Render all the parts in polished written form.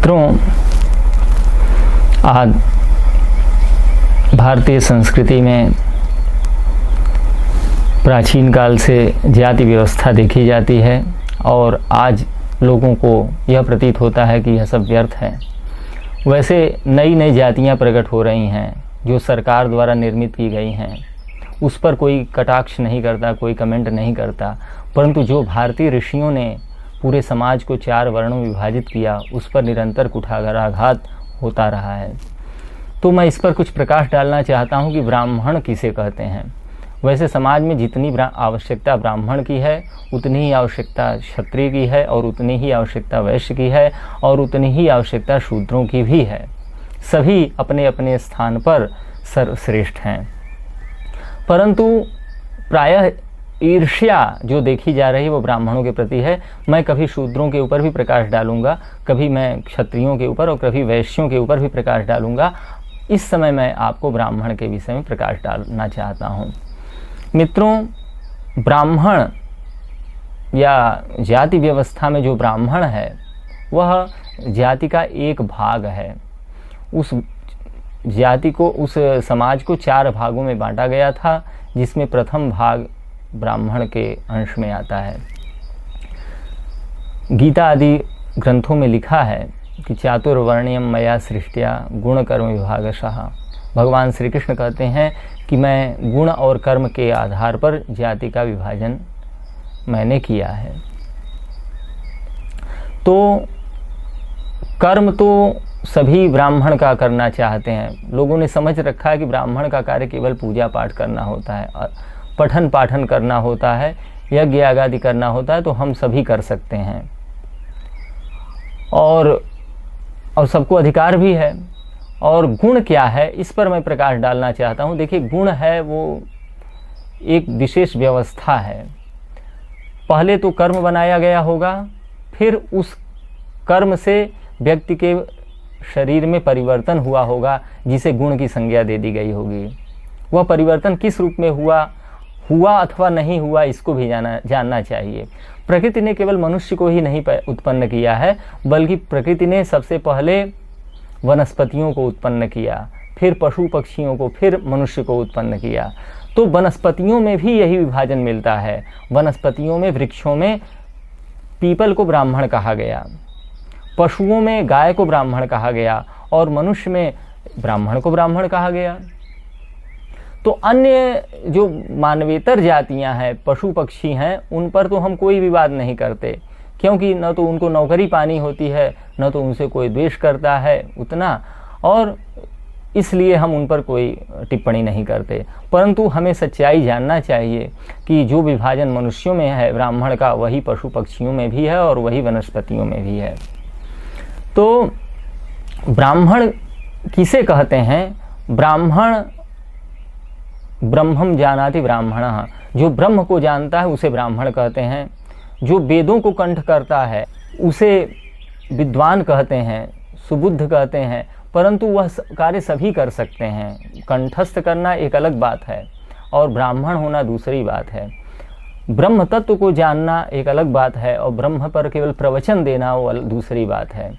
मित्रों, आज भारतीय संस्कृति में प्राचीन काल से जाति व्यवस्था देखी जाती है और आज लोगों को यह प्रतीत होता है कि यह सब व्यर्थ है। वैसे नई नई जातियां प्रकट हो रही हैं जो सरकार द्वारा निर्मित की गई हैं, उस पर कोई कटाक्ष नहीं करता, कोई कमेंट नहीं करता, परंतु जो भारतीय ऋषियों ने पूरे समाज को 4 वर्णों में विभाजित किया, उस पर निरंतर कुठाराघात होता रहा है। तो मैं इस पर कुछ प्रकाश डालना चाहता हूं कि ब्राह्मण किसे कहते हैं। वैसे समाज में जितनी आवश्यकता ब्राह्मण की है, उतनी ही आवश्यकता क्षत्रिय की है, और उतनी ही आवश्यकता वैश्य की है, और उतनी ही आवश्यकता शूद्रों की भी है। सभी अपने अपने स्थान पर सर्वश्रेष्ठ हैं, परंतु प्रायः ईर्ष्या जो देखी जा रही है वो ब्राह्मणों के प्रति है। मैं कभी शूद्रों के ऊपर भी प्रकाश डालूंगा, कभी मैं क्षत्रियों के ऊपर और कभी वैश्यों के ऊपर भी प्रकाश डालूंगा। इस समय मैं आपको ब्राह्मण के विषय में प्रकाश डालना चाहता हूँ। मित्रों, ब्राह्मण या जाति व्यवस्था में जो ब्राह्मण है वह जाति का एक भाग है। उस जाति को, उस समाज को 4 भागों में बांटा गया था, जिसमें प्रथम भाग ब्राह्मण के अंश में आता है। गीता आदि ग्रंथों में लिखा है कि चातुर्वर्ण्यम मया सृष्टिया गुण कर्म विभागशः। भगवान श्री कृष्ण कहते हैं कि मैं गुण और कर्म के आधार पर जाति का विभाजन मैंने किया है। तो कर्म तो सभी ब्राह्मण का करना चाहते हैं। लोगों ने समझ रखा है कि ब्राह्मण का कार्य केवल पूजा पाठ करना होता है, पठन पाठन करना होता है, यज्ञ आदि करना होता है, तो हम सभी कर सकते हैं और सबको अधिकार भी है। और गुण क्या है, इस पर मैं प्रकाश डालना चाहता हूँ। देखिए, गुण है वो एक विशेष व्यवस्था है। पहले तो कर्म बनाया गया होगा, फिर उस कर्म से व्यक्ति के शरीर में परिवर्तन हुआ होगा, जिसे गुण की संज्ञा दे दी गई होगी। वह परिवर्तन किस रूप में हुआ अथवा नहीं हुआ, इसको भी जानना चाहिए। प्रकृति ने केवल मनुष्य को ही नहीं उत्पन्न किया है, बल्कि प्रकृति ने सबसे पहले वनस्पतियों को उत्पन्न किया, फिर पशु पक्षियों को, फिर मनुष्य को उत्पन्न किया। तो वनस्पतियों में भी यही विभाजन मिलता है। वनस्पतियों में, वृक्षों में पीपल को ब्राह्मण कहा गया, पशुओं में गाय को ब्राह्मण कहा गया, और मनुष्य में ब्राह्मण को ब्राह्मण कहा गया। तो अन्य जो मानवेतर जातियां हैं, पशु पक्षी हैं, उन पर तो हम कोई विवाद नहीं करते, क्योंकि न तो उनको नौकरी पानी होती है, न तो उनसे कोई द्वेष करता है उतना, और इसलिए हम उन पर कोई टिप्पणी नहीं करते। परंतु हमें सच्चाई जानना चाहिए कि जो विभाजन मनुष्यों में है ब्राह्मण का, वही पशु पक्षियों में भी है और वही वनस्पतियों में भी है। तो ब्राह्मण किसे कहते हैं? ब्राह्मण ब्रह्मम जानाति ब्राह्मणः, जो ब्रह्म को जानता है उसे ब्राह्मण कहते हैं। जो वेदों को कंठ करता है उसे विद्वान कहते हैं, सुबुद्ध कहते हैं। परंतु वह कार्य सभी कर सकते हैं। कंठस्थ करना एक अलग बात है और ब्राह्मण होना दूसरी बात है। ब्रह्म तत्व को जानना एक अलग बात है और ब्रह्म पर केवल प्रवचन देना वो दूसरी बात है।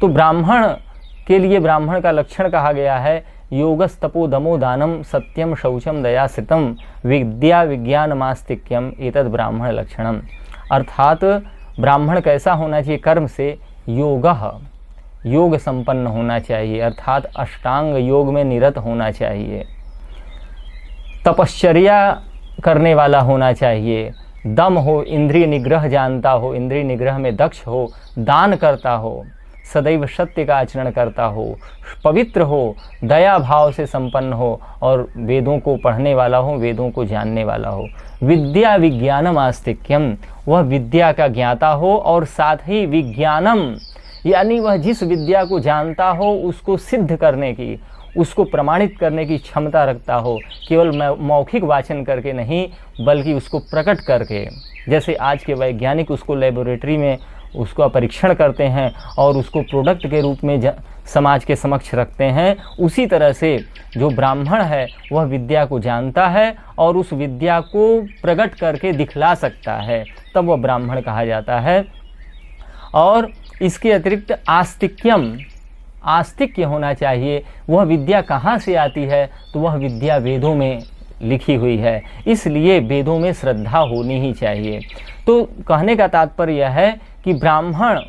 तो ब्राह्मण के लिए ब्राह्मण का लक्षण कहा गया है, योगस्तपो दमो दानम सत्यम शौचम दया श्रितम विद्या विज्ञान मास्तिक्यम एतद ब्राह्मण लक्षणम। अर्थात ब्राह्मण कैसा होना चाहिए? कर्म से योग संपन्न होना चाहिए, अर्थात अष्टांग योग में निरत होना चाहिए, तपश्चर्या करने वाला होना चाहिए, दम हो, इंद्रिय निग्रह जानता हो, इंद्रिय निग्रह में दक्ष हो, दान करता हो, सदैव सत्य का आचरण करता हो, पवित्र हो, दया भाव से संपन्न हो, और वेदों को पढ़ने वाला हो, वेदों को जानने वाला हो। विद्या विज्ञानम आस्तिक्यम, वह विद्या का ज्ञाता हो और साथ ही विज्ञानम, यानी वह जिस विद्या को जानता हो उसको सिद्ध करने की, उसको प्रमाणित करने की क्षमता रखता हो, केवल मौखिक वाचन करके नहीं बल्कि उसको प्रकट करके। जैसे आज के वैज्ञानिक उसको लेबोरेटरी में उसका परीक्षण करते हैं और उसको प्रोडक्ट के रूप में समाज के समक्ष रखते हैं, उसी तरह से जो ब्राह्मण है वह विद्या को जानता है और उस विद्या को प्रकट करके दिखला सकता है, तब वह ब्राह्मण कहा जाता है। और इसके अतिरिक्त आस्तिक्य होना चाहिए। वह विद्या कहाँ से आती है? तो वह विद्या वेदों में लिखी हुई है, इसलिए वेदों में श्रद्धा होनी ही चाहिए। तो कहने का तात्पर्य यह है कि ब्राह्मण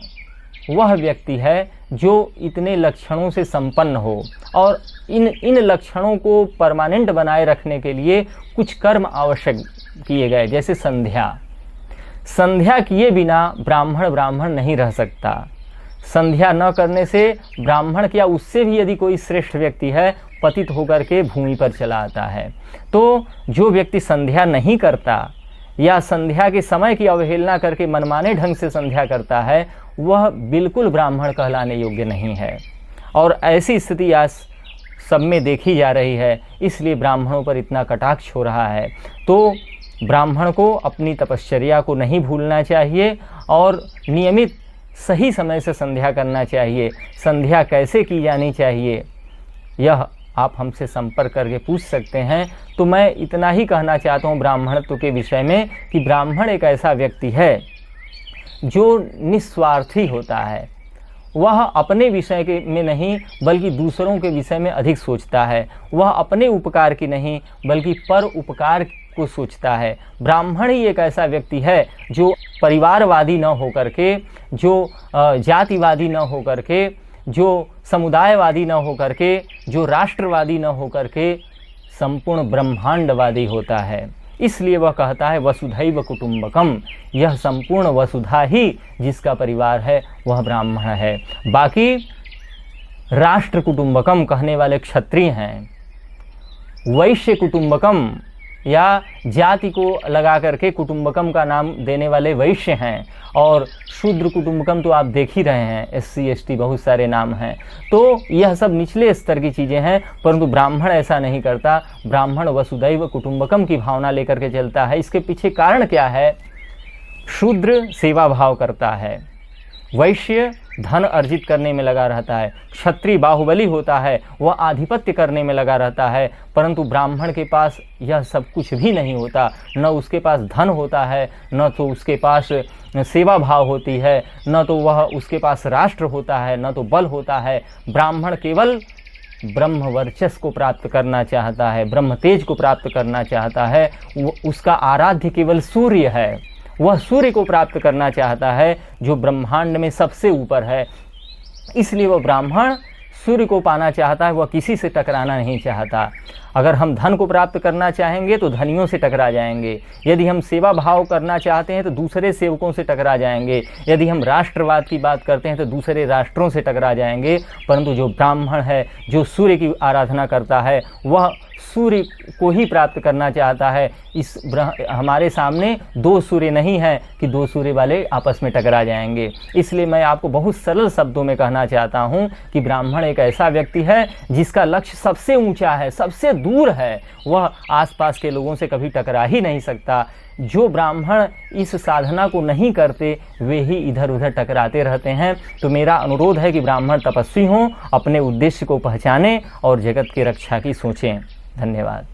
वह व्यक्ति है जो इतने लक्षणों से संपन्न हो, और इन लक्षणों को परमानेंट बनाए रखने के लिए कुछ कर्म आवश्यक किए गए, जैसे संध्या किए बिना ब्राह्मण नहीं रह सकता। संध्या न करने से ब्राह्मण क्या, उससे भी यदि कोई श्रेष्ठ व्यक्ति है, पतित होकर के भूमि पर चला आता है। तो जो व्यक्ति संध्या नहीं करता या संध्या के समय की अवहेलना करके मनमाने ढंग से संध्या करता है, वह बिल्कुल ब्राह्मण कहलाने योग्य नहीं है। और ऐसी स्थिति आज सब में देखी जा रही है, इसलिए ब्राह्मणों पर इतना कटाक्ष हो रहा है। तो ब्राह्मण को अपनी तपश्चर्या को नहीं भूलना चाहिए और नियमित सही समय से संध्या करना चाहिए। संध्या कैसे की जानी चाहिए, यह आप हमसे संपर्क करके पूछ सकते हैं। तो मैं इतना ही कहना चाहता हूँ ब्राह्मणत्व के विषय में कि ब्राह्मण एक ऐसा व्यक्ति है जो निस्वार्थी होता है। वह अपने विषय के में नहीं बल्कि दूसरों के विषय में अधिक सोचता है। वह अपने उपकार की नहीं बल्कि पर उपकार को सोचता है। ब्राह्मण ही एक ऐसा व्यक्ति है जो परिवारवादी न होकर के, जो जातिवादी न होकर के, जो समुदायवादी न होकर के, जो राष्ट्रवादी न होकर के संपूर्ण ब्रह्मांडवादी होता है। इसलिए वह कहता है वसुधैव कुटुंबकम, यह संपूर्ण वसुधा ही जिसका परिवार है वह ब्राह्मण है। बाकी राष्ट्र कुटुंबकम कहने वाले क्षत्रिय हैं, वैश्य कुटुंबकम या जाति को लगा करके कुटुंबकम का नाम देने वाले वैश्य हैं, और शूद्र कुटुंबकम तो आप देख ही रहे हैं, SC ST बहुत सारे नाम हैं। तो यह सब निचले स्तर की चीज़ें हैं, परंतु ब्राह्मण ऐसा नहीं करता। ब्राह्मण वसुधैव कुटुंबकम की भावना लेकर के चलता है। इसके पीछे कारण क्या है? शूद्र सेवा भाव करता है, वैश्य धन अर्जित करने में लगा रहता है, क्षत्रिय बाहुबली होता है, वह आधिपत्य करने में लगा रहता है। परंतु ब्राह्मण के पास यह सब कुछ भी नहीं होता। न उसके पास धन होता है, न तो उसके पास सेवा भाव होती है, न तो वह उसके पास राष्ट्र होता है, न तो बल होता है। ब्राह्मण केवल ब्रह्म वर्चस्व को प्राप्त करना चाहता है, ब्रह्म तेज को प्राप्त करना चाहता है। उसका आराध्य केवल सूर्य है, वह सूर्य को प्राप्त करना चाहता है जो ब्रह्मांड में सबसे ऊपर है। इसलिए वह ब्राह्मण सूर्य को पाना चाहता है, वह किसी से टकराना नहीं चाहता। अगर हम धन को प्राप्त करना चाहेंगे तो धनियों से टकरा जाएंगे, यदि हम सेवा भाव करना चाहते हैं तो दूसरे सेवकों से टकरा जाएंगे, यदि हम राष्ट्रवाद की बात करते हैं तो दूसरे राष्ट्रों से टकरा जाएंगे। परंतु जो ब्राह्मण है, जो सूर्य की आराधना करता है, वह सूर्य को ही प्राप्त करना चाहता है। हमारे सामने दो सूर्य नहीं है कि दो सूर्य वाले आपस में टकरा जाएंगे। इसलिए मैं आपको बहुत सरल शब्दों में कहना चाहता हूँ कि ब्राह्मण एक ऐसा व्यक्ति है जिसका लक्ष्य सबसे ऊंचा है, सबसे दूर है, वह आसपास के लोगों से कभी टकरा ही नहीं सकता। जो ब्राह्मण इस साधना को नहीं करते वे ही इधर उधर टकराते रहते हैं। तो मेरा अनुरोध है कि ब्राह्मण तपस्वी हों, अपने उद्देश्य को पहचानें और जगत की रक्षा की सोचें। धन्यवाद।